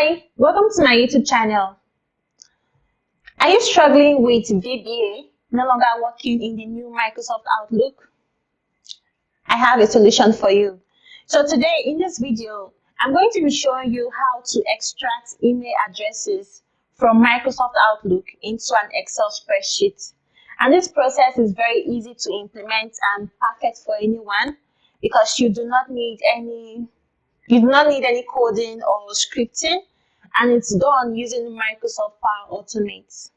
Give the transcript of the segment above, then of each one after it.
Hi, welcome to my YouTube channel. Are you struggling with VBA, no longer working in the new Microsoft Outlook? I have a solution for you. So today in this video, I'm going to be showing you how to extract email addresses from Microsoft Outlook into an Excel spreadsheet. And this process is very easy to implement and perfect for anyone because you do not need any coding or scripting, and it's done using Microsoft Power Automate.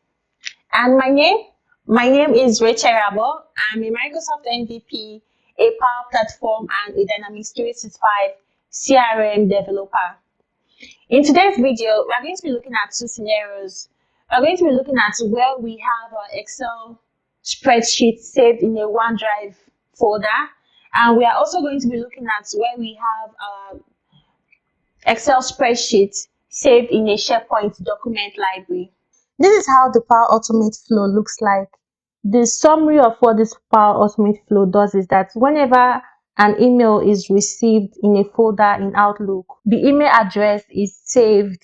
And my name is RachelUche.Irabor. I'm a Microsoft MVP, a Power Platform, and a Dynamics 365 CRM developer. In today's video, we're going to be looking at two scenarios. We're going to be looking at where we have our Excel spreadsheet saved in a OneDrive folder, and we are also going to be looking at where we have our Excel spreadsheet saved in a SharePoint Document Library. This is how the Power Automate flow looks like. The summary of what this Power Automate flow does is that whenever an email is received in a folder in Outlook, the email address is saved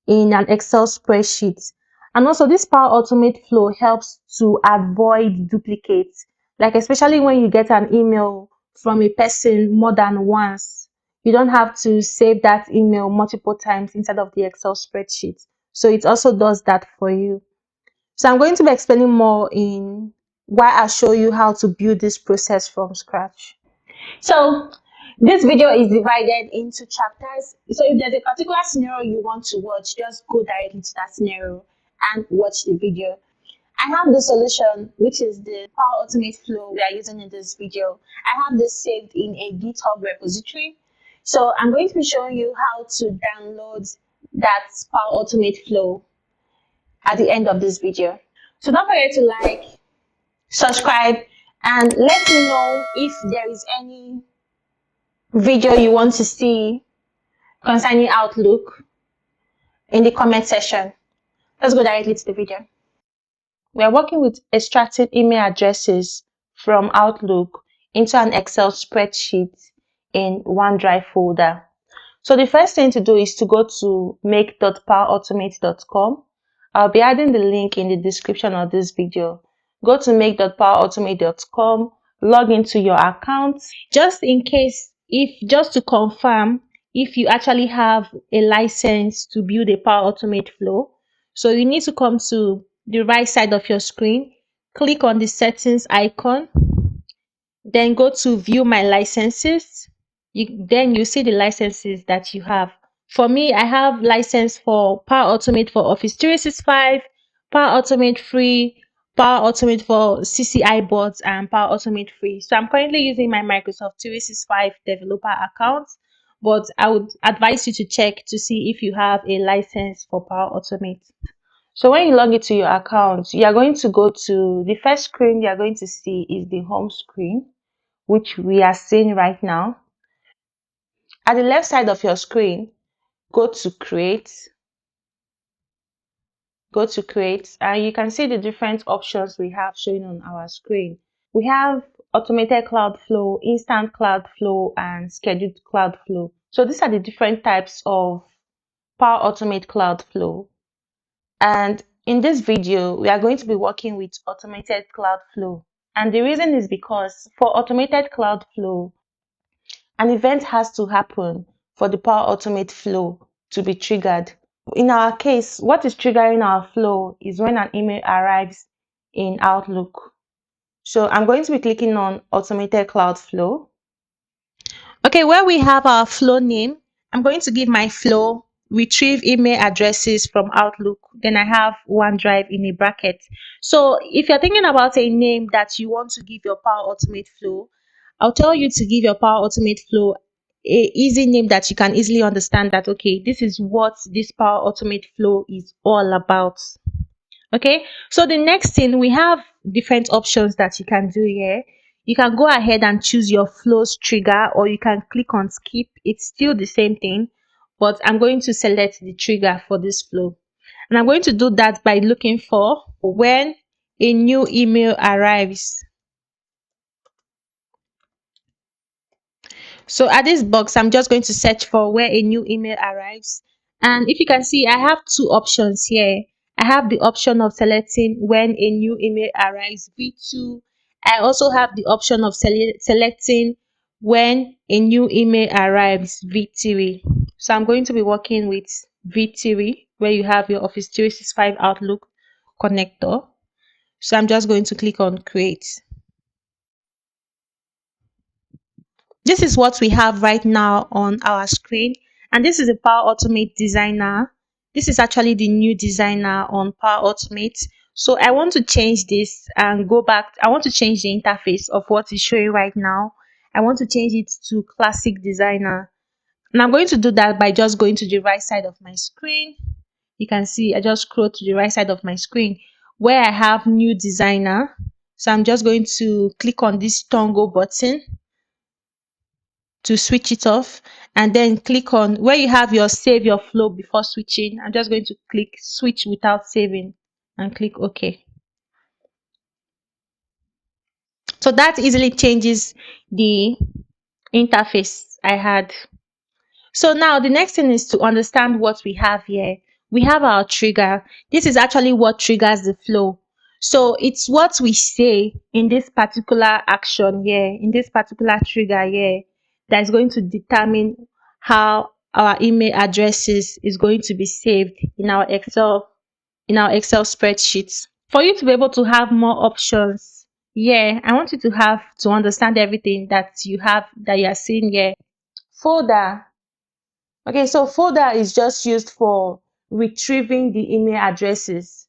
in an Excel spreadsheet. And also this Power Automate flow helps to avoid duplicates, like especially when you get an email from a person more than once. You don't have to save that email multiple times inside of the Excel spreadsheet. So it also does that for you. So I'm going to be explaining more in why I'll show you how to build this process from scratch. So this video is divided into chapters. So if there's a particular scenario you want to watch, just go directly to that scenario and watch the video. I have the solution, which is the Power Automate flow we are using in this video. I have this saved in a GitHub repository. So I'm going to be showing you how to download that Power Automate flow at the end of this video. So don't forget to like, subscribe, and let me know if there is any video you want to see concerning Outlook in the comment section. Let's go directly to the video. We are working with extracting email addresses from Outlook into an Excel spreadsheet in OneDrive folder. So the first thing to do is to go to make.powerautomate.com. I'll be adding the link in the description of this video. Go to make.powerautomate.com, log into your account. Just in case, just to confirm if you actually have a license to build a Power Automate flow. So you need to come to the right side of your screen, click on the settings icon, then go to view my licenses. Then you see the licenses that you have. For me, I have license for Power Automate for Office 365, Power Automate Free, Power Automate for CCI boards, and Power Automate Free. So I'm currently using my Microsoft 365 developer account, but I would advise you to check to see if you have a license for Power Automate. So when you log into your account, you are going to go to the first screen you are going to see is the home screen, which we are seeing right now. At the left side of your screen, go to create, and you can see the different options we have showing on our screen. We have automated cloud flow, instant cloud flow, and scheduled cloud flow. So these are the different types of Power Automate cloud flow. And in this video, we are going to be working with automated cloud flow. And the reason is because for automated cloud flow, an event has to happen for the Power Automate flow to be triggered. In our case, what is triggering our flow is when an email arrives in Outlook. So I'm going to be clicking on automated cloud flow. Okay, where we have our flow name, I'm going to give my flow retrieve email addresses from Outlook. Then I have OneDrive in a bracket. So if you're thinking about a name that you want to give your Power Automate flow, I'll tell you to give your Power Automate flow a easy name that you can easily understand that, okay, this is what this Power Automate flow is all about. Okay, so the next thing, we have different options that you can do here. You can go ahead and choose your flows trigger, or you can click on skip. It's still the same thing, but I'm going to select the trigger for this flow. And I'm going to do that by looking for when a new email arrives. So at this box, I'm just going to search for where a new email arrives. And if you can see, I have two options here. I have the option of selecting when a new email arrives V2. I also have the option of selecting when a new email arrives V3. So I'm going to be working with V3, where you have your Office 365 Outlook connector. So I'm just going to click on create. This is what we have right now on our screen, and this is the Power Automate designer. This is actually the new designer on Power Automate. So I want to change this and go back. I want to change the interface of what is showing right now. I want to change it to classic designer, and I'm going to do that by just going to the right side of my screen. You can see I just scroll to the right side of my screen where I have new designer. So I'm just going to click on this toggle button to switch it off, and then click on where you have your save your flow before switching. I'm just going to click switch without saving and click OK. So that easily changes the interface I had. So now the next thing is to understand what we have here. We have our trigger. This is actually what triggers the flow. So it's what we say in this particular action here, in this particular trigger here, that is going to determine how our email addresses is going to be saved in our Excel spreadsheets. For you to be able to have more options, I want you to have to understand everything that you are seeing here. Folder. Okay, so folder is just used for retrieving the email addresses.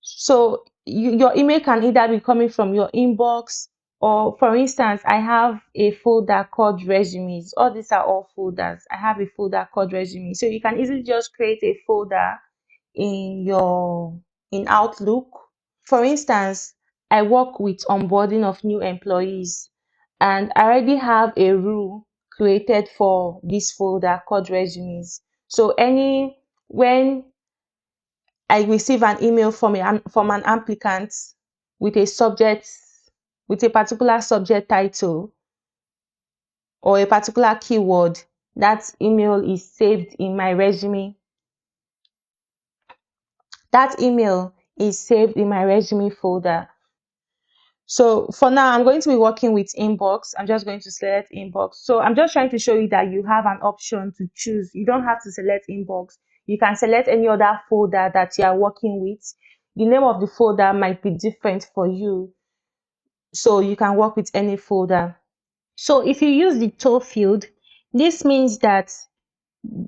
So your email can either be coming from your inbox, or for instance, I have a folder called resumes. All these are all folders. I have a folder called resumes. So you can easily just create a folder in Outlook. For instance, I work with onboarding of new employees, and I already have a rule created for this folder called resumes. So when I receive an email from an applicant with a particular subject title or a particular keyword, that email is saved in my resume. That email is saved in my resume folder. So for now, I'm going to be working with inbox. I'm just going to select inbox. So I'm just trying to show you that you have an option to choose. You don't have to select inbox. You can select any other folder that you are working with. The name of the folder might be different for you, so you can work with any folder. So if you use the to field, this means that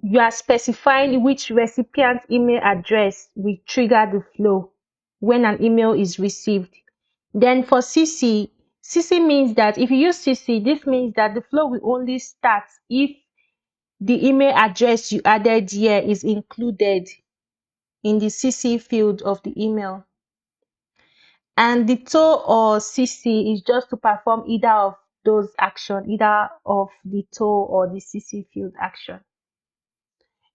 you are specifying which recipient email address will trigger the flow when an email is received. Then for CC means that if you use CC, this means that the flow will only start if the email address you added here is included in the CC field of the email. And the to or CC is just to perform either of those actions, either of the to or the CC field action.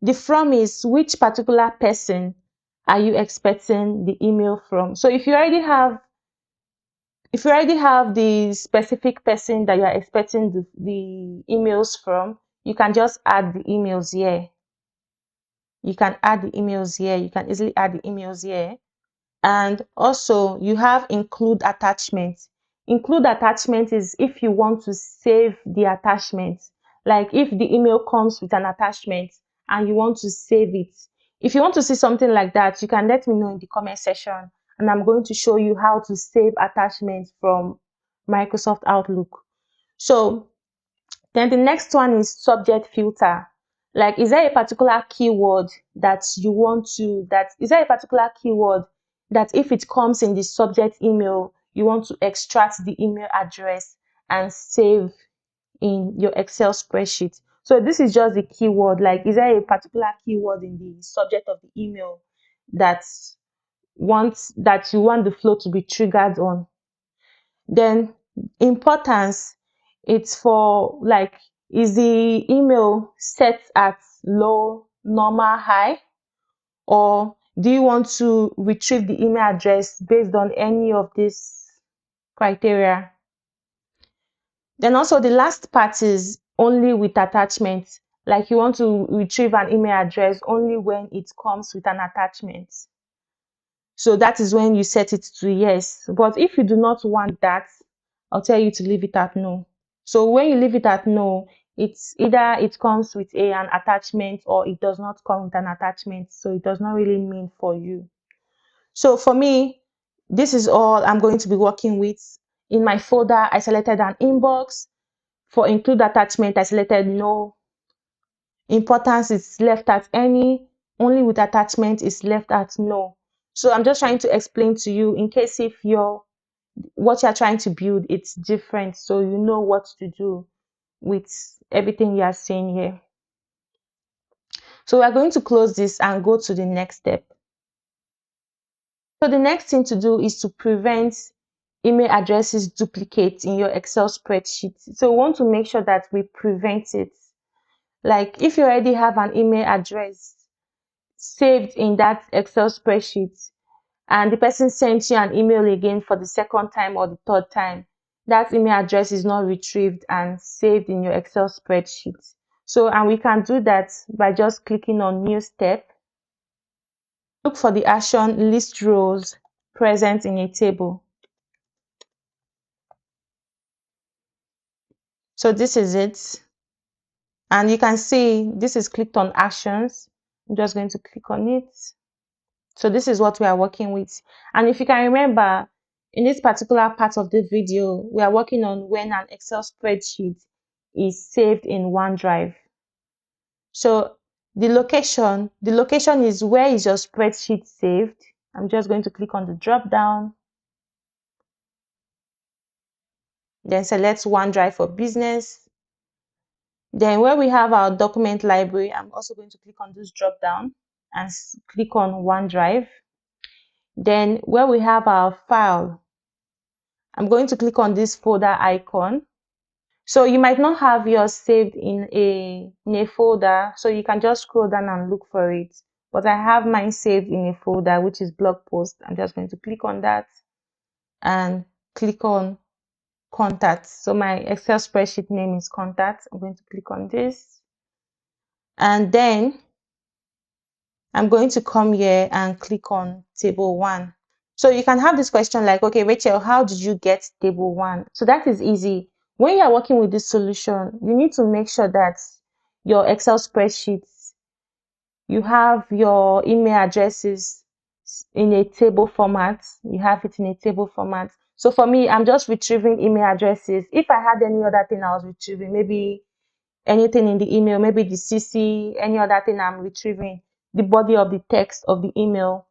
The from is which particular person are you expecting the email from. So if you already have the specific person that you are expecting the emails from, you can just add the emails here. You can easily add the emails here. And also you have include attachment. Include attachment is if you want to save the attachment. Like if the email comes with an attachment and you want to save it. If you want to see something like that, you can let me know in the comment section, and I'm going to show you how to save attachments from Microsoft Outlook. So then the next one is subject filter. Like, is there a particular keyword that if it comes in the subject email, you want to extract the email address and save in your Excel spreadsheet? So this is just the keyword. Like, is there a particular keyword in the subject of the email that you want the flow to be triggered on? Then importance, it's for like, is the email set at low, normal, high, or do you want to retrieve the email address based on any of these criteria? Then also the last part is only with attachments. Like you want to retrieve an email address only when it comes with an attachment. So that is when you set it to yes. But if you do not want that, I'll tell you to leave it at no. So when you leave it at no, it's either it comes with an attachment or it does not come with an attachment. So it does not really mean for you. So for me, this is all I'm going to be working with. In my folder, I selected an inbox. For include attachment, I selected no. Importance is left at any. Only with attachment is left at no. So I'm just trying to explain to you in case if what you're trying to build, it's different. So you know what to do with everything you are seeing here. So we are going to close this and go to the next step. So the next thing to do is to prevent email addresses duplicate in your Excel spreadsheet. So we want to make sure that we prevent it. Like if you already have an email address saved in that Excel spreadsheet and the person sent you an email again for the second time or the third time, that email address is not retrieved and saved in your Excel spreadsheet. So, and we can do that by just clicking on New Step. Look for the action List Rows Present in a Table. So this is it. And you can see this is clicked on Actions. I'm just going to click on it. So this is what we are working with. And if you can remember, in this particular part of the video, we are working on when an Excel spreadsheet is saved in OneDrive. So the location is where is your spreadsheet saved. I'm just going to click on the drop down. Then select OneDrive for Business. Then where we have our document library, I'm also going to click on this drop down and click on OneDrive. Then where we have our file, I'm going to click on this folder icon. So you might not have yours saved in a folder, so you can just scroll down and look for it. But I have mine saved in a folder, which is blog post. I'm just going to click on that and click on contacts. So my Excel spreadsheet name is contacts. I'm going to click on this. And then I'm going to come here and click on table 1. So you can have this question like, okay, Rachel, how did you get table 1? So that is easy. When you are working with this solution, you need to make sure that your Excel spreadsheets, you have your email addresses in a table format. You have it in a table format. So for me, I'm just retrieving email addresses. If I had any other thing I was retrieving, maybe anything in the email, maybe the CC, any other thing I'm retrieving, the body of the text of the email,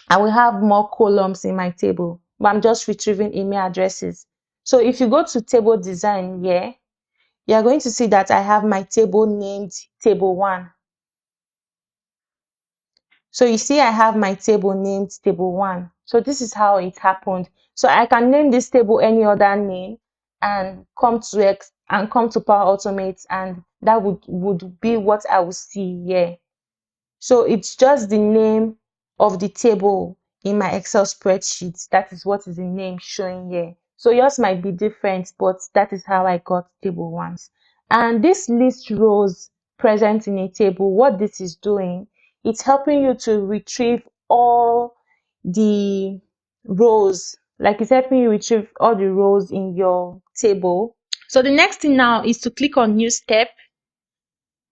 I will have more columns in my table, but I'm just retrieving email addresses. So if you go to table design here, you're going to see that I have my table named table 1. So you see I have my table named table 1. So this is how it happened. So I can name this table any other name and come to Power Automate, and that would be what I will see here. So it's just the name of the table in my Excel spreadsheet. That is what is the name showing here. So yours might be different, but that is how I got table 1. And this list rows present in a table, what this is doing, it's helping you to retrieve all the rows. Like it's helping you retrieve all the rows in your table. So the next thing now is to click on New Step.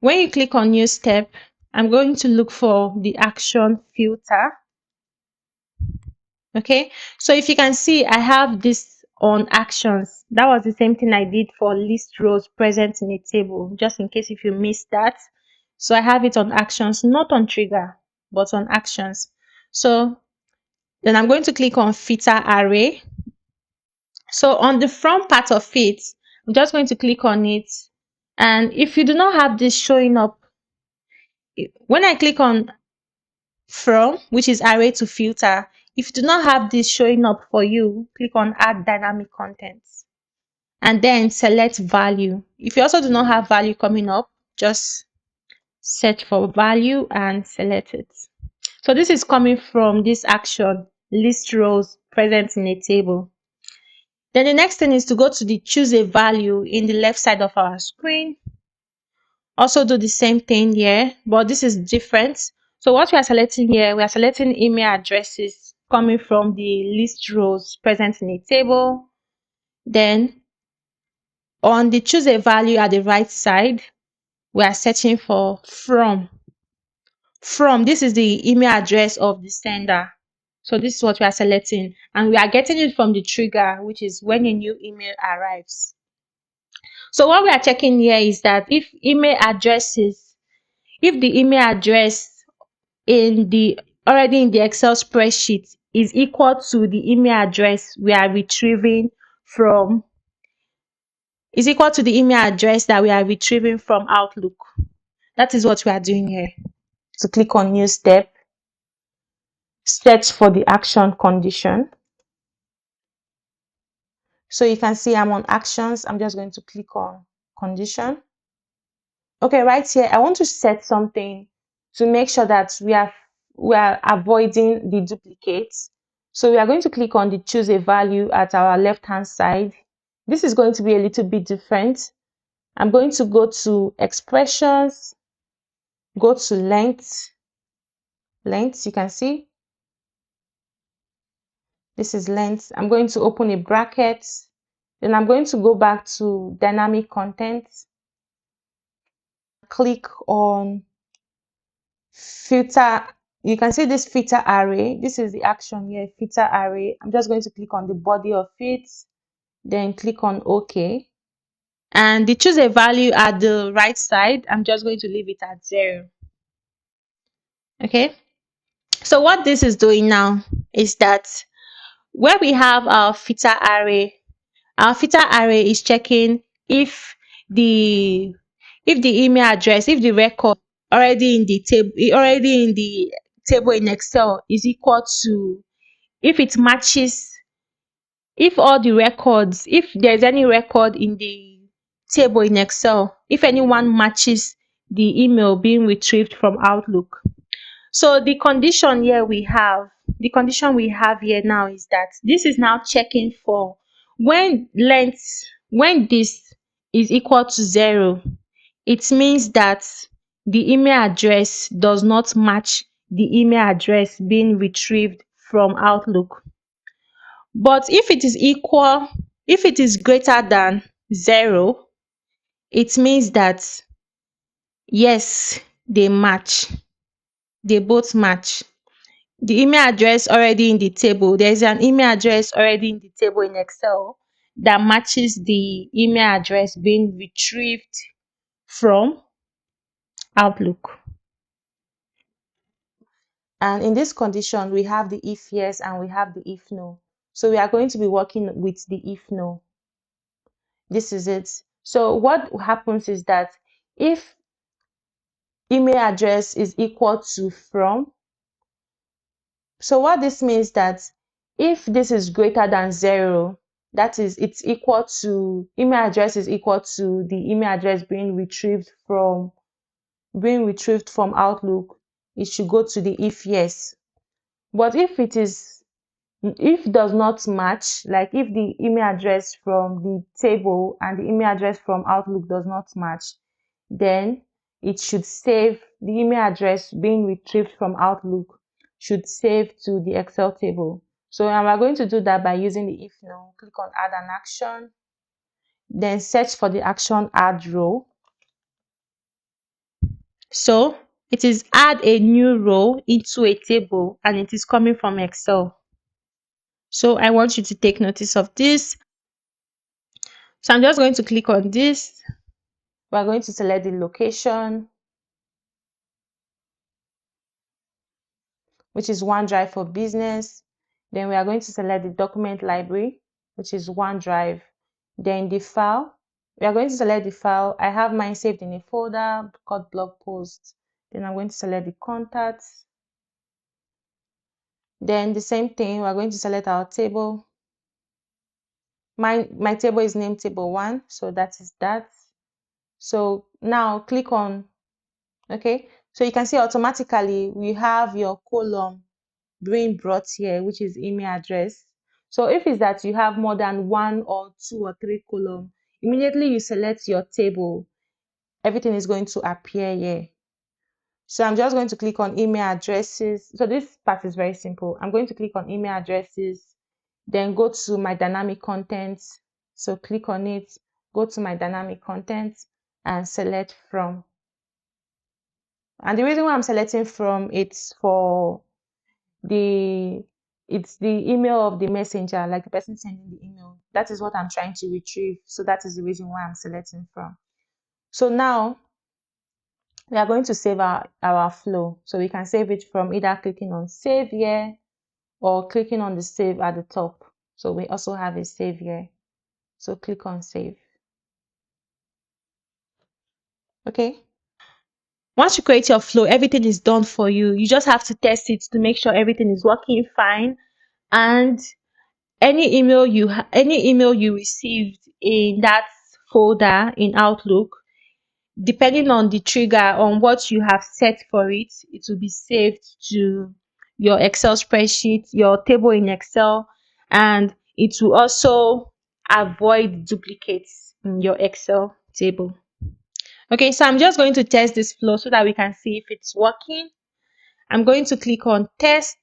When you click on New Step, I'm going to look for the action filter. Okay, so if you can see, I have this on actions. That was the same thing I did for list rows present in a table, just in case if you missed that. So I have it on actions, not on trigger, but on actions. So then I'm going to click on filter array. So on the front part of it, I'm just going to click on it. And if you do not have this showing up, when I click on from, which is array to filter, if you do not have this showing up for you, click on add dynamic contents and then select value. If you also do not have value coming up, just search for value and select it. So this is coming from this action, list rows present in a table. Then the next thing is to go to the choose a value in the left side of our screen. Also do the same thing here, but this is different. So what we are selecting here, we are selecting email addresses coming from the list rows present in a table. Then on the choose a value at the right side, we are searching for from. From, this is the email address of the sender. So this is what we are selecting, and we are getting it from the trigger, which is when a new email arrives. So what we are checking here is that if the email address already in the Excel spreadsheet is equal to the email address we are retrieving from, is equal to the email address that we are retrieving from Outlook. That is what we are doing here. So click on new step, search for the action condition. So you can see I'm on actions. I'm just going to click on condition. Okay, right here, I want to set something to make sure that we are avoiding the duplicates. So we are going to click on the choose a value at our left hand side. This is going to be a little bit different. I'm going to go to expressions, go to length. You can see this is length. I'm going to open a bracket. Then I'm going to go back to dynamic content. Click on filter. You can see this filter array. This is the action here, filter array. I'm just going to click on the body of it, then click on OK. And the choose a value at the right side, I'm just going to leave it at 0. Okay. So what this is doing now is that where we have our filter array is checking if the email address, if the record already in the table in Excel is equal to, if it matches, if all the records, if there's any record in the table in Excel, if anyone matches the email being retrieved from Outlook. So the condition we have here now is that this is now checking for when this is equal to 0, it means that the email address does not match the email address being retrieved from Outlook. But if it is greater than 0, it means that yes, they match. They both match. The email address already in the table, there is an email address already in the table in Excel that matches the email address being retrieved from Outlook. And in this condition, we have the if yes and we have the if no. So we are going to be working with the if no. This is it. So what happens is that if email address is equal to from, so what this means that if this is greater than 0, that is, it's equal to, email address is equal to the email address being retrieved from Outlook, it should go to the if yes. But if does not match, like if the email address from the table and the email address from Outlook does not match, then it should save, the email address being retrieved from Outlook should save to the Excel table. So we're going to do that by using the if no. Click on add an action, then search for the action add row. So it is add a new row into a table and it is coming from Excel. So I want you to take notice of this. So I'm just going to click on this. We're going to select the location, which is OneDrive for Business. Then we are going to select the document library, which is OneDrive. Then the file, we are going to select the file. I have mine saved in a folder called blog post. Then I'm going to select the contacts. Then the same thing, we're going to select our table. My table is named table 1, so that is that. So now click on, okay, so you can see automatically we have your column being brought here, which is email address. So if it's that you have more than 1 or 2 or 3 columns, immediately you select your table everything is going to appear here. So I'm just going to click on email addresses. So this part is very simple. I'm going to click on email addresses, then go to my dynamic content. So click on it, go to my dynamic content and select from. And the reason why I'm selecting from, it's the email of the messenger, like the person sending the email. That is what I'm trying to retrieve. So that is the reason why I'm selecting from. So now we are going to save our flow. So we can save it from either clicking on save here or clicking on the save at the top. So we also have a save here. So click on save. Okay. Once you create your flow, everything is done for you. You just have to test it to make sure everything is working fine. And any email you received in that folder in Outlook, depending on the trigger on what you have set for it, it will be saved to your Excel spreadsheet, your table in Excel, and it will also avoid duplicates in your Excel table. Okay, so I'm just going to test this flow so that we can see if it's working. I'm going to click on test.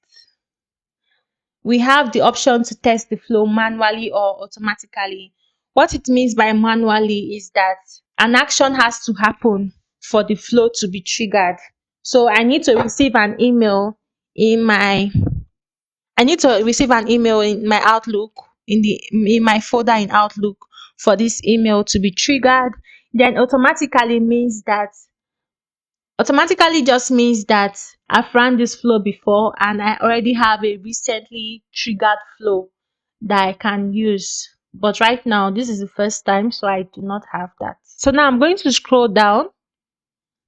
We have the option to test the flow manually or automatically. What it means by manually is that an action has to happen for the flow to be triggered. So I need to receive an email in my Outlook, in my folder in Outlook, for this email to be triggered. Then automatically just means that I've run this flow before and I already have a recently triggered flow that I can use. But right now, this is the first time, so I do not have that. So now I'm going to scroll down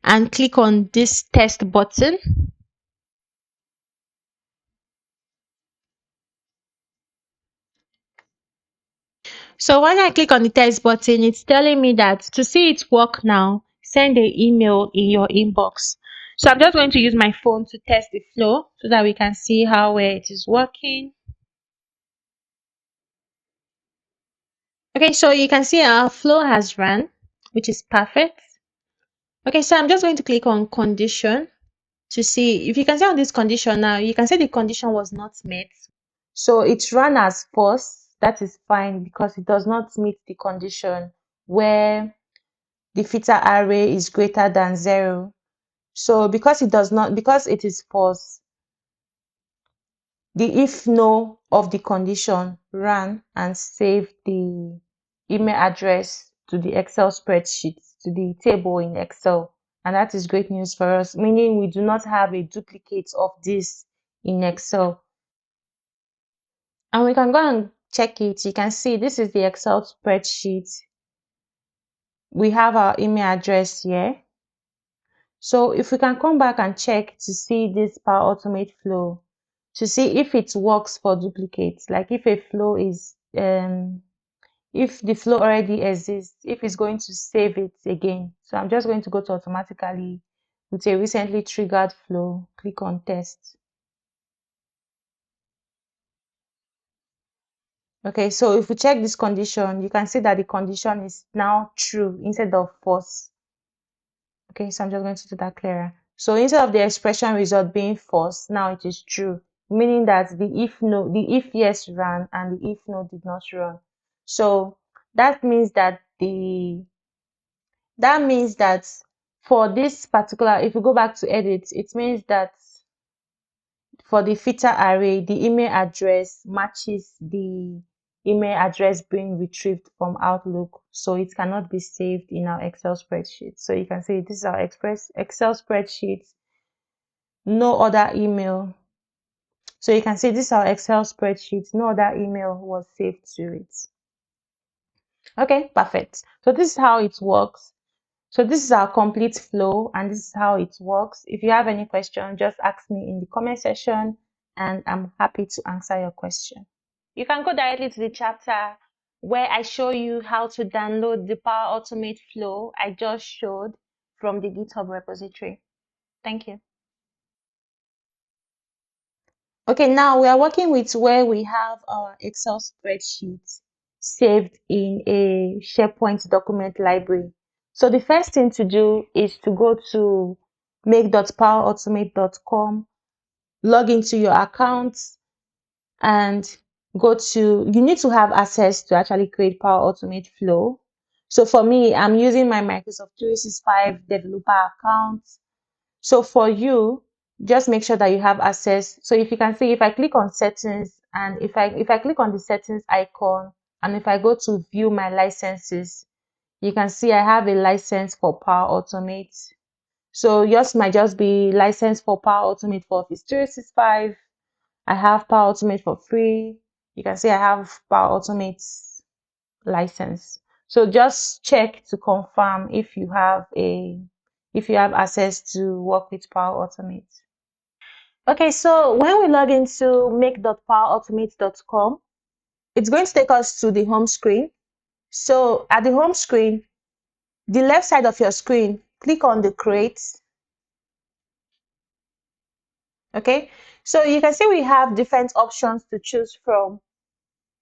and click on this test button. So when I click on the test button, it's telling me that to see it work now, send an email in your inbox. So I'm just going to use my phone to test the flow so that we can see how well it is working. Okay, so you can see our flow has run, which is perfect. Okay, so I'm just going to click on condition to see if you can see on this condition now, you can see the condition was not met. So it's run as false. That is fine because it does not meet the condition where the filter array is greater than 0. So because it is false, the if no of the condition ran and saved the email address to the Excel spreadsheet, to the table in Excel. And that is great news for us, meaning we do not have a duplicate of this in Excel. And we can go and check it. You can see this is the Excel spreadsheet. We have our email address here. So if we can come back and check to see this Power Automate flow, to see if it works for duplicates, like if a flow is, if the flow already exists, if it's going to save it again. So I'm just going to go to automatically with a recently triggered flow, click on test. Okay, so if we check this condition, you can see that the condition is now true instead of false. Okay, so I'm just going to do that clearer. So instead of the expression result being false, now it is true, meaning that the if yes ran and the if no did not run. So that means that for this particular, if you go back to edit, it means that for the filter array, the email address matches the email address being retrieved from Outlook, so it cannot be saved in our Excel spreadsheet. So you can say this is our Excel spreadsheet, no other email. So you can say this is our Excel spreadsheet, no other email was saved to it. Okay, perfect. So this is how it works. So this is our complete flow and this is how it works. If you have any question, just ask me in the comment section and I'm happy to answer your question. You can go directly to the chapter where I show you how to download the Power Automate flow I just showed from the GitHub repository. Thank you. Okay, now we are working with where we have our Excel spreadsheet saved in a SharePoint document library. So the first thing to do is to go to make.powerautomate.com, log into your account, and you need to have access to actually create Power Automate flow. So for me, I'm using my Microsoft 365 developer account. So for you, just make sure that you have access. So if you can see, if I click on settings, and if I click on the settings icon, and if I go to view my licenses, you can see I have a license for Power Automate. So yours might just be license for Power Automate for Office 365. I have Power Automate for free. You can see I have Power Automate license. So just check to confirm if you have access to work with Power Automate. Okay, so when we log into make.powerautomate.com, it's going to take us to the home screen. So at the home screen, the left side of your screen, click on the create. Okay, so you can see we have different options to choose from.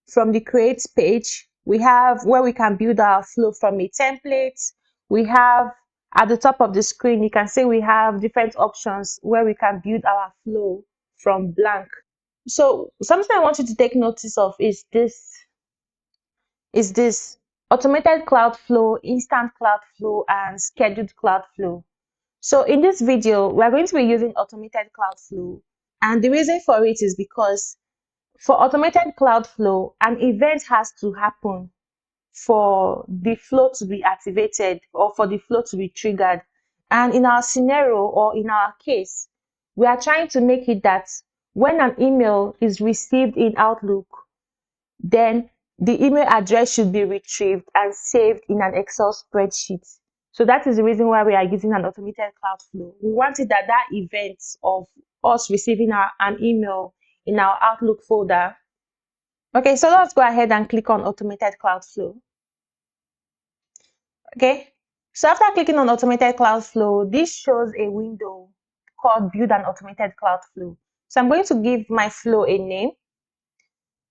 From the create page, we have where we can build our flow from a template. We have at the top of the screen, you can see we have different options where we can build our flow from blank. So something I want you to take notice of is this automated cloud flow, instant cloud flow, and scheduled cloud flow. So in this video, we're going to be using automated cloud flow. And the reason for it is because for automated cloud flow, an event has to happen for the flow to be activated or for the flow to be triggered. And in our scenario or in our case, we are trying to make it that when an email is received in Outlook, then the email address should be retrieved and saved in an Excel spreadsheet. So that is the reason why we are using an automated cloud flow. We wanted that event of us receiving an email in our Outlook folder. Okay, so let's go ahead and click on automated cloud flow. Okay, so after clicking on automated cloud flow, this shows a window called build an automated cloud flow. So I'm going to give my flow a name.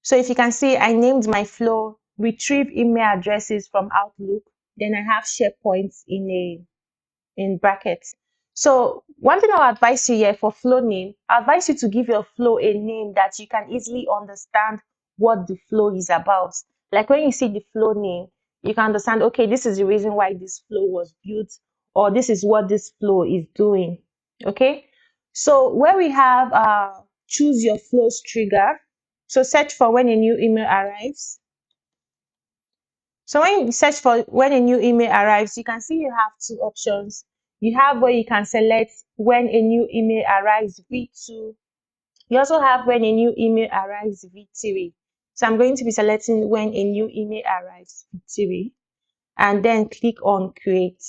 So if you can see, I named my flow retrieve email addresses from Outlook. Then I have SharePoint in brackets. So one thing I'll advise you here for flow name, I advise you to give your flow a name that you can easily understand what the flow is about. Like when you see the flow name, you can understand, okay, this is the reason why this flow was built, or this is what this flow is doing. Okay, so where we have choose your flows trigger. So search for when a new email arrives. So when you search for when a new email arrives, you can see you have two options. You have where you can select when a new email arrives V2. You also have when a new email arrives V3. So I'm going to be selecting when a new email arrives V3 and then click on create.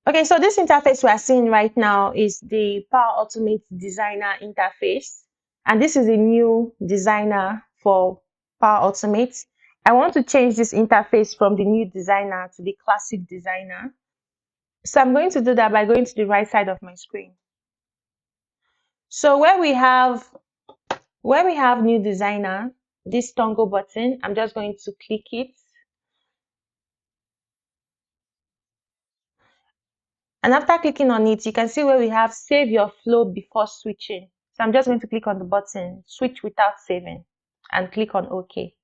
Okay, so this interface we are seeing right now is the Power Automate Designer interface. And this is a new designer for Power Automate. I want to change this interface from the new designer to the classic designer. So I'm going to do that by going to the right side of my screen. So where we have new designer, this toggle button, I'm just going to click it. And after clicking on it, you can see where we have save your flow before switching. So I'm just going to click on the button, switch without saving, and click on OK.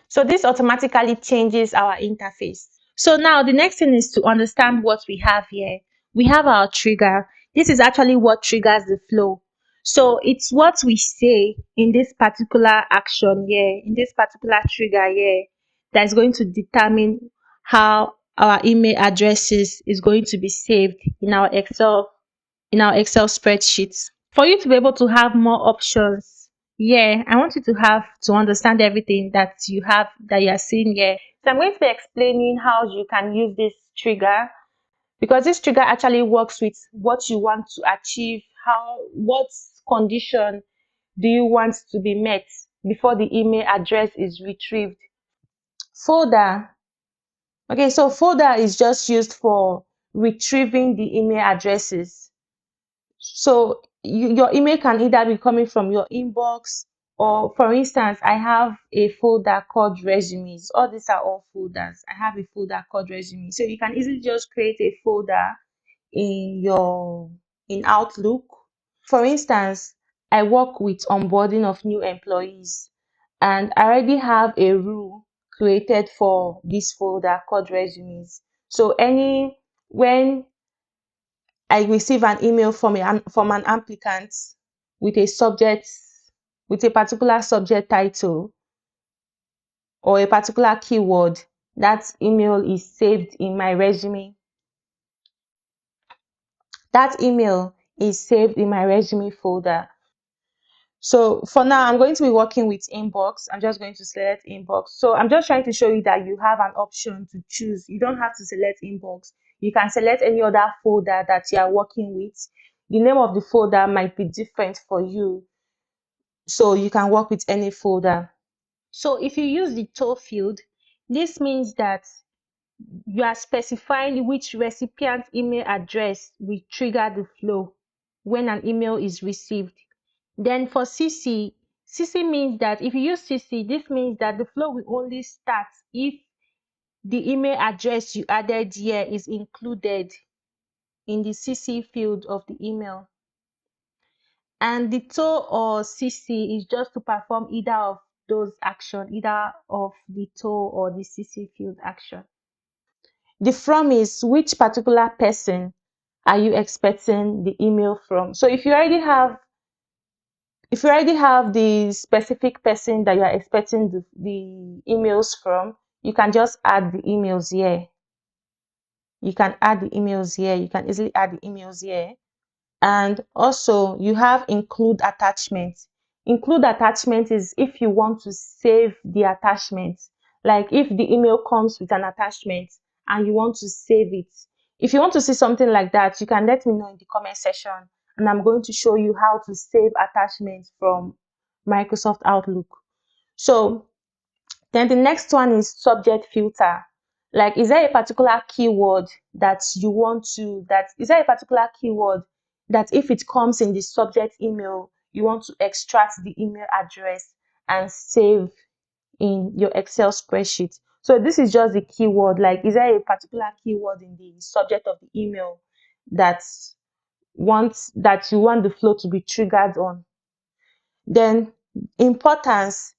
So this automatically changes our interface. So now the next thing is to understand what we have here. We have our trigger. This is actually what triggers the flow. So it's what we say in this particular action here, in this particular trigger here, that's going to determine how our email addresses is going to be saved in our Excel spreadsheets. For you to be able to have more options, yeah, I want you to have to understand everything that you are seeing here. So I'm going to be explaining how you can use this trigger, because this trigger actually works with what you want to achieve, what condition do you want to be met before the email address is retrieved. Folder. Okay, so folder is just used for retrieving the email addresses. So your email can either be coming from your inbox Or for instance, I have a folder called resumes. All these are all folders. I have a folder called resumes. So you can easily just create a folder in Outlook. For instance, I work with onboarding of new employees, and I already have a rule created for this folder called resumes. So when I receive an email from an applicant with a particular subject title or a particular keyword, that email is saved in my resume. That email is saved in my resume folder. So for now, I'm going to be working with inbox. I'm just going to select inbox. So I'm just trying to show you that you have an option to choose. You don't have to select inbox. You can select any other folder that you are working with. The name of the folder might be different for you, so you can work with any folder. So if you use the to field, this means that you are specifying which recipient email address will trigger the flow when an email is received. Then for CC, CC means that if you use CC, this means that the flow will only start if the email address you added here is included in the CC field of the email. And the to or CC is just to perform either of those actions, either of the to or the CC field action. The from is which particular person are you expecting the email from. So if you already have the specific person that you are expecting the emails from, you can just add the emails here. You can easily add the emails here. And also you have include attachment. Include attachment is if you want to save the attachment. Like if the email comes with an attachment and you want to save it. If you want to see something like that, you can let me know in the comment section, and I'm going to show you how to save attachments from Microsoft Outlook. So then the next one is subject filter. Like, is there a particular keyword that if it comes in the subject email, you want to extract the email address and save in your Excel spreadsheet? So this is just the keyword. Like, is there a particular keyword in the subject of the email that you want the flow to be triggered on? Then importance,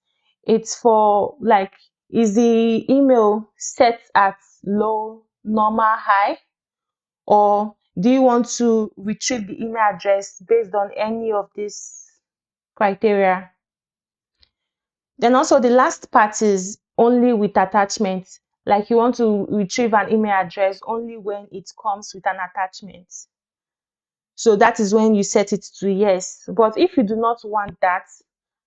it's for like, is the email set at low, normal, high, or do you want to retrieve the email address based on any of these criteria? Then also the last part is only with attachment. Like, you want to retrieve an email address only when it comes with an attachment. So that is when you set it to yes. But if you do not want that,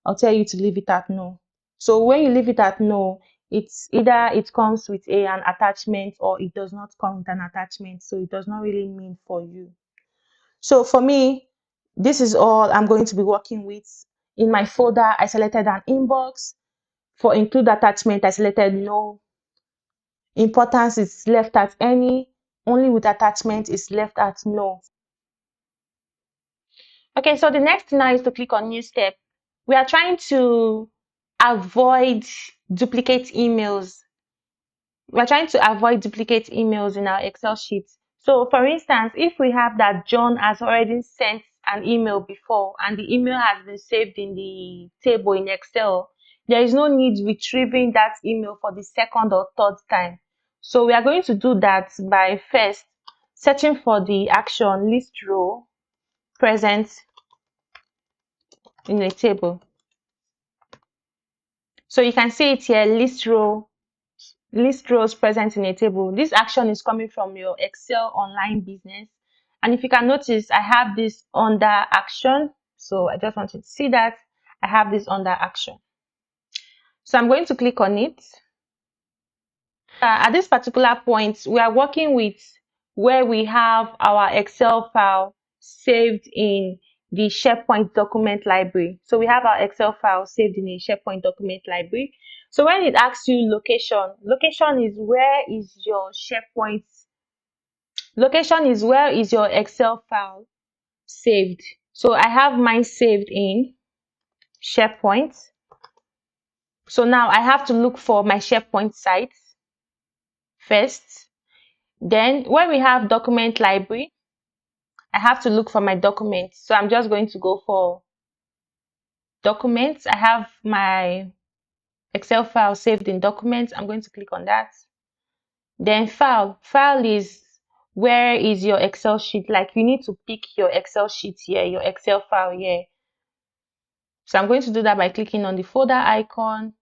I'll tell you to leave it at no. So when you leave it at no, it's either it comes with an attachment or it does not come with an attachment. So it does not really mean for you. So for me, this is all I'm going to be working with. In my folder, I selected an inbox. For include attachment, I selected no. Importance is left at any. Only with attachment is left at no. Okay, so the next now is to click on new step. We are trying to avoid duplicate emails. We're trying to avoid duplicate emails in our Excel sheet. So for instance, if we have that John has already sent an email before and the email has been saved in the table in Excel, there is no need retrieving that email for the second or third time. So we are going to do that by first searching for the action list row present in a table. So you can see it here, list rows present in a table. This action is coming from your Excel online business. And if you can notice, I have this under action. So I just want you to see that I have this under action. So I'm going to click on it. At this particular point, we are working with where we have our Excel file saved in the SharePoint Document Library. So we have our Excel file saved in a SharePoint Document Library. So when it asks you location is where is your SharePoint, location is where is your Excel file saved. So I have mine saved in SharePoint. So now I have to look for my SharePoint site first. Then when we have document library, I have to look for my documents. So I'm just going to go for documents. I have my Excel file saved in documents. I'm going to click on that. Then file. File is where is your Excel sheet. Like you need to pick your Excel sheet here, your Excel file here. So I'm going to do that by clicking on the folder icon.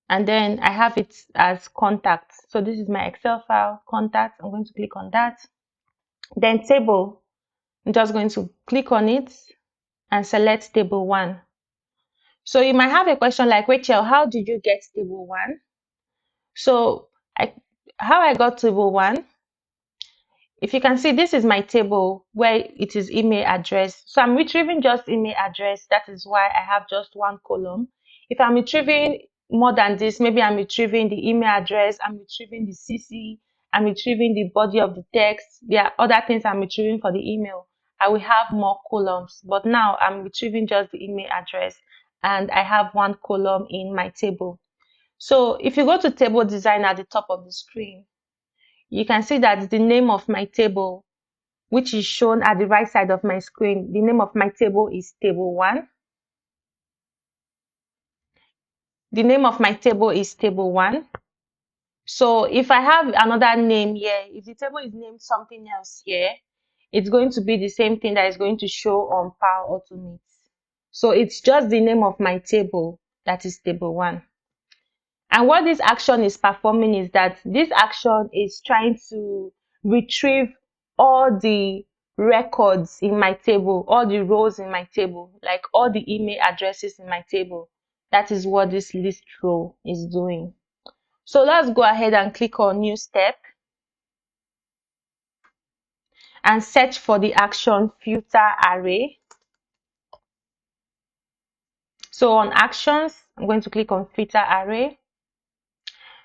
And then I have it as contacts. So this is my Excel file, contacts. I'm going to click on that. Then table. I'm just going to click on it and select table 1. So you might have a question like, Rachel, how did you get table 1? So how I got table 1, if you can see, this is my table where it is email address. So I'm retrieving just email address. That is why I have just 1 column. If I'm retrieving more than this, maybe I'm retrieving the email address, I'm retrieving the CC, I'm retrieving the body of the text. There are other things I'm retrieving for the email. I will have more columns, but now I'm retrieving just the email address and I have 1 column in my table. So if you go to table design at the top of the screen, you can see that the name of my table, which is shown at the right side of my screen, the name of my table is table 1. The name of my table is table 1. So if I have another name here, if the table is named something else here, it's going to be the same thing that is going to show on Power Automate. So it's just the name of my table that is table 1. And what this action is performing is that this action is trying to retrieve all the records in my table, all the rows in my table, like all the email addresses in my table. That is what this list row is doing. So let's go ahead and click on New Step and search for the action Filter Array. So on Actions, I'm going to click on Filter Array.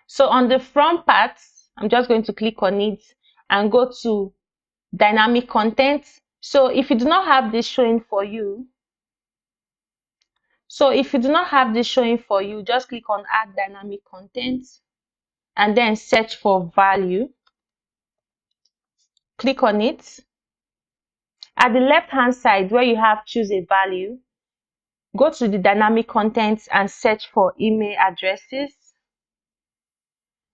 So on the front part, I'm just going to click on it and go to Dynamic Content. So if you do not have this showing for you, just click on Add Dynamic Content and then search for value. Click on it. At the left-hand side where you have Choose a Value, go to the Dynamic Content and search for email addresses.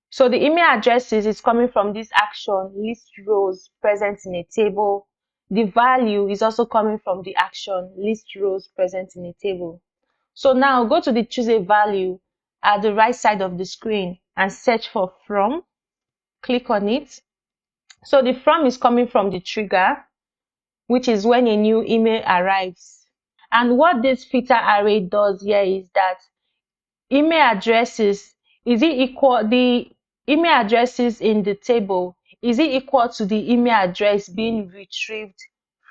So the email addresses is coming from this action, list rows present in a table. The value is also coming from the action, list rows present in a table. So now go to the Choose a Value at the right side of the screen and search for From. Click on it. So the From is coming from the trigger, which is when a new email arrives. And what this filter array does here is that email addresses, the email addresses in the table, is it equal to the email address being retrieved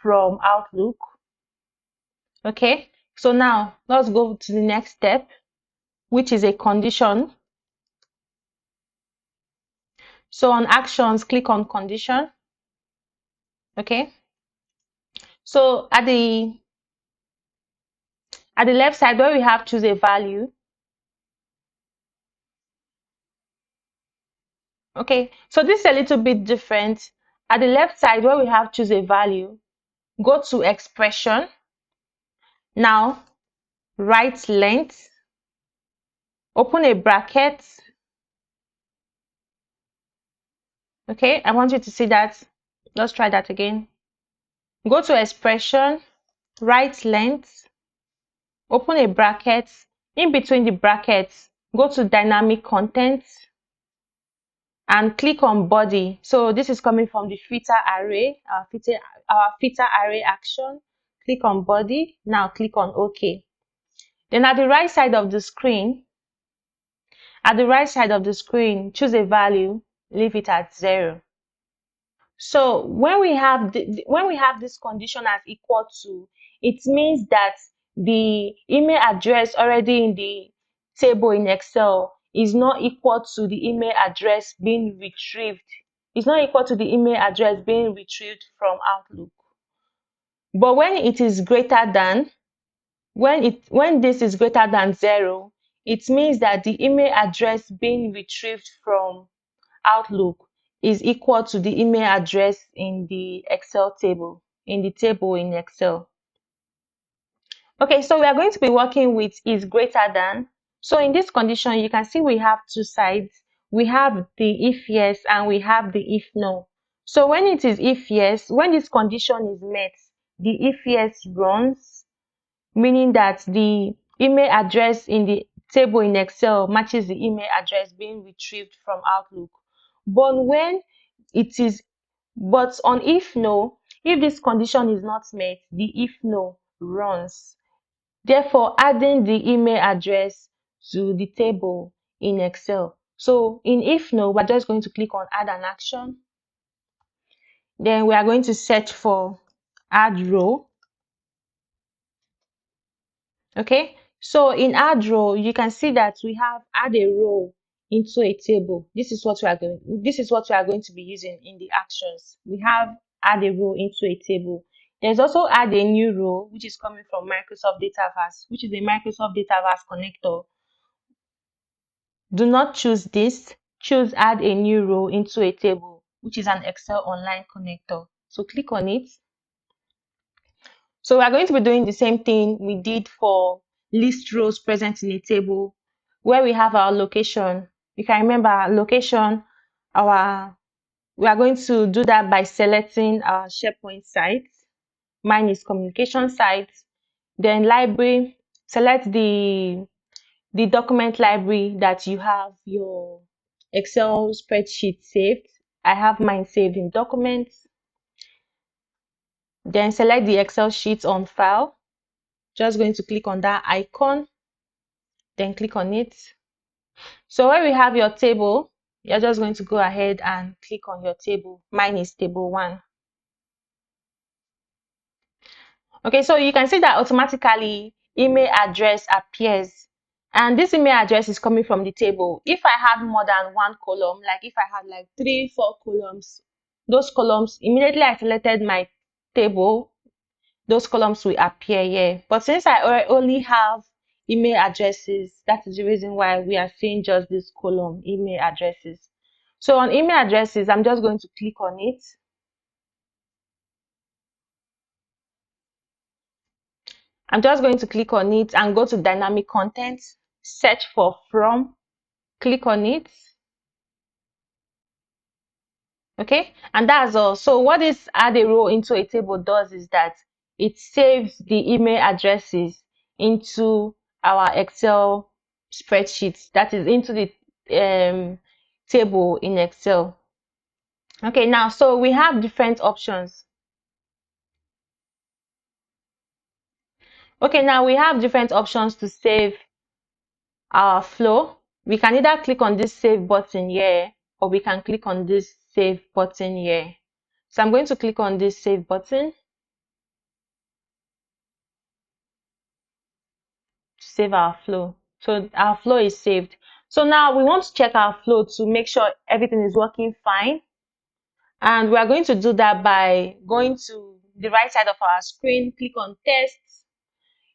from Outlook? Okay, so now let's go to the next step, which is a condition. So on Actions, click on Condition. Okay, so at the left side where we have Choose a Value, okay, so this is a little bit different. At the left side where we have Choose a Value, go to Expression. Now write length, open a bracket. Okay, I want you to see that. Let's try that again. Go to Expression, write length, open a bracket. In between the brackets, go to Dynamic Content and click on Body. So this is coming from the filter array, our filter array action. Click on Body. Now click on OK. Then at the right side of the screen, choose a value, leave it at 0. So when we have this condition as equal to, it means that the email address already in the table in Excel is not equal to the email address being retrieved. It's not equal to the email address being retrieved from Outlook. But when it is greater than, When this is greater than 0, it means that the email address being retrieved from Outlook is equal to the email address in the Excel table, in the table in Excel. Okay, so we are going to be working with is greater than. So in this condition, you can see we have two sides. We have the if yes and we have the if no. So when it is if yes, when this condition is met, the if yes runs, meaning that the email address in the table in Excel matches the email address being retrieved from Outlook. But on if no, if this condition is not met, the if no runs. Therefore, adding the email address to the table in Excel. So in if no, we're just going to click on add an action. Then we are going to search for add row. Okay, so in add row, you can see that we have add a row into a table. This is what we are going to be using in the actions. We have add a row into a table. There's also add a new row, which is coming from Microsoft Dataverse, which is a Microsoft Dataverse connector. Do not choose this. Choose add a new row into a table, which is an Excel online connector. So click on it. So we are going to be doing the same thing we did for list rows present in a table, where we have our location. You can remember our location, we are going to do that by selecting our SharePoint site. Mine is communication site. Then library, select the document library that you have your Excel spreadsheet saved. I have mine saved in documents. Then select the Excel sheet on file. Just going to click on that icon, then click on it. So where we have your table, you're just going to go ahead and click on your table. Mine is table 1. Okay, so you can see that automatically email address appears, and this email address is coming from the table. If I had more than one column, like if I had like 3, 4 columns, those columns, immediately I selected my table, those columns will appear here. But since I only have email addresses, that is the reason why we are seeing just this column, email addresses. So on email addresses, I'm just going to click on it. I'm just going to click on it and go to dynamic content, search for from, click on it. Okay, and that's all. So what this add a row into a table does is that it saves the email addresses into our Excel spreadsheet, that is into the table in Excel. Okay, now so we have different options. Okay, now we have different options to save our flow. We can either click on this save button here, or we can click on this save button here. So I'm going to click on this save button to save our flow. So our flow is saved. So now we want to check our flow to make sure everything is working fine. And we are going to do that by going to the right side of our screen, click on tests.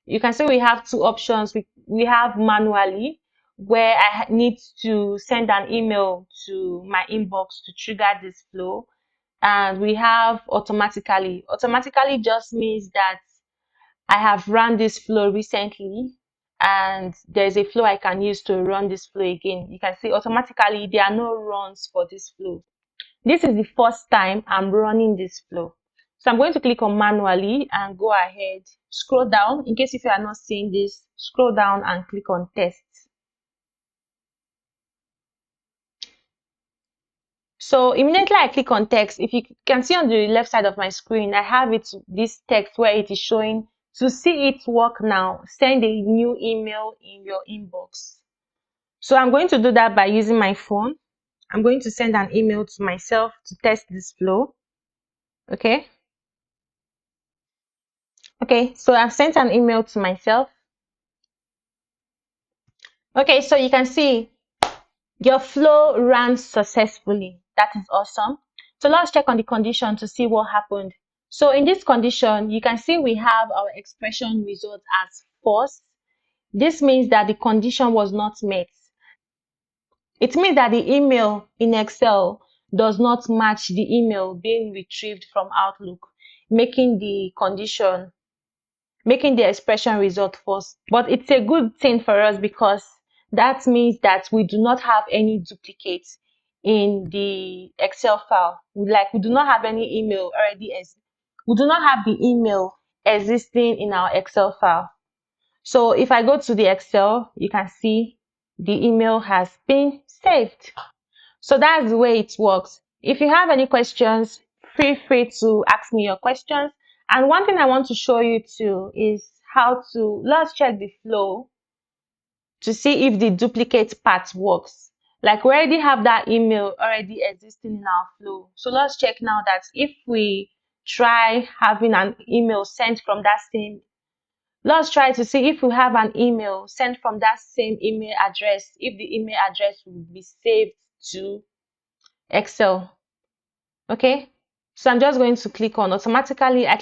You can see we have two options. We have manually, where I need to send an email to my inbox to trigger this flow. And we have automatically. Automatically just means that I have run this flow recently and there's a flow I can use to run this flow again. You can see automatically there are no runs for this flow. This is the first time I'm running this flow. So I'm going to click on manually and go ahead, scroll down. In case if you are not seeing this, scroll down and click on tests. So immediately I click on text. If you can see on the left side of my screen, I have this text where it is showing to see it work now, send a new email in your inbox. So I'm going to do that by using my phone. I'm going to send an email to myself to test this flow. Okay. Okay, so I've sent an email to myself. Okay, so you can see your flow ran successfully. That is awesome. So let's check on the condition to see what happened. So in this condition, you can see we have our expression result as false. This means that the condition was not met. It means that the email in Excel does not match the email being retrieved from Outlook, making the expression result false. But it's a good thing for us because that means that we do not have any duplicates in the Excel file. We do not have any email we do not have the email existing in our Excel file. So if I go to the Excel, you can see the email has been saved. So that's the way it works. If you have any questions, feel free to ask me your questions. And one thing I want to show you too is let's check the flow to see if the duplicate part works. Like we already have that email already existing in our flow. So let's check now that if we try having an email sent from that same, let's try to see if we have an email sent from that same email address, if the email address will be saved to Excel. Okay, so I'm just going to click on automatically. I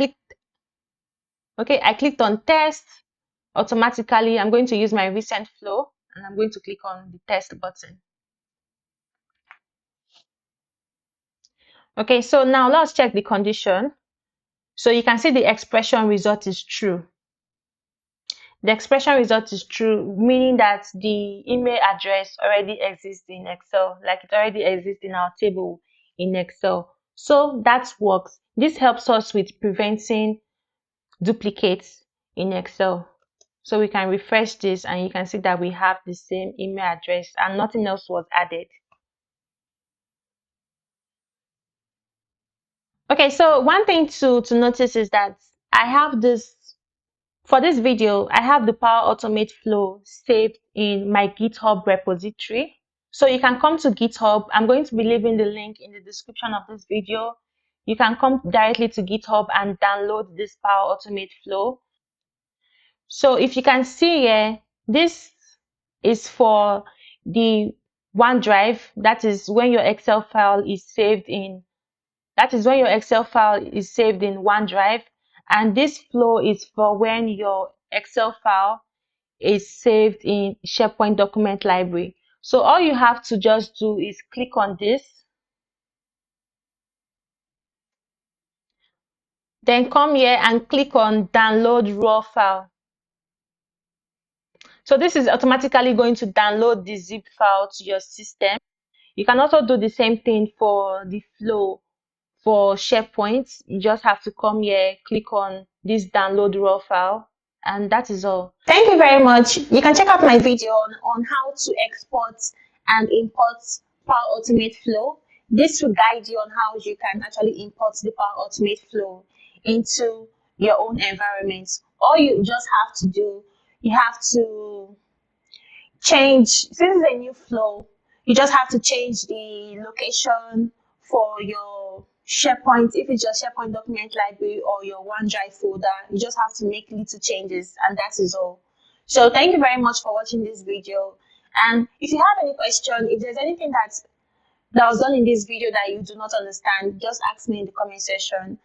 clicked on test. Automatically, I'm going to use my recent flow and I'm going to click on the test button. Okay, so now let's check the condition. So you can see the expression result is true. The expression result is true, meaning that the email address already exists in Excel, like it already exists in our table in Excel. So that works. This helps us with preventing duplicates in Excel. So we can refresh this and you can see that we have the same email address and nothing else was added. Okay, so one thing to notice is that for this video, I have the Power Automate flow saved in my GitHub repository. So you can come to GitHub. I'm going to be leaving the link in the description of this video. You can come directly to GitHub and download this Power Automate flow. So if you can see here, this is for the OneDrive. That is when your Excel file is saved in OneDrive. And this flow is for when your Excel file is saved in SharePoint Document Library. So all you have to just do is click on this, then come here and click on download raw file. So this is automatically going to download the zip file to your system. You can also do the same thing for the flow for SharePoint. You just have to come here, click on this download raw file, and that is all. Thank you very much. You can check out my video on how to export and import Power Automate Flow. This will guide you on how you can actually import the Power Automate Flow into your own environment. All you just have to do, you have to change, since it's a new flow, you just have to change the location for your SharePoint. If it's your SharePoint document library or your OneDrive folder, you just have to make little changes and that is all. So thank you very much for watching this video. And if you have any question, if there's anything that was done in this video that you do not understand, just ask me in the comment section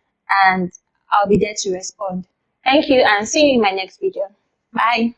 and I'll be there to respond. Thank you and see you in my next video. Bye.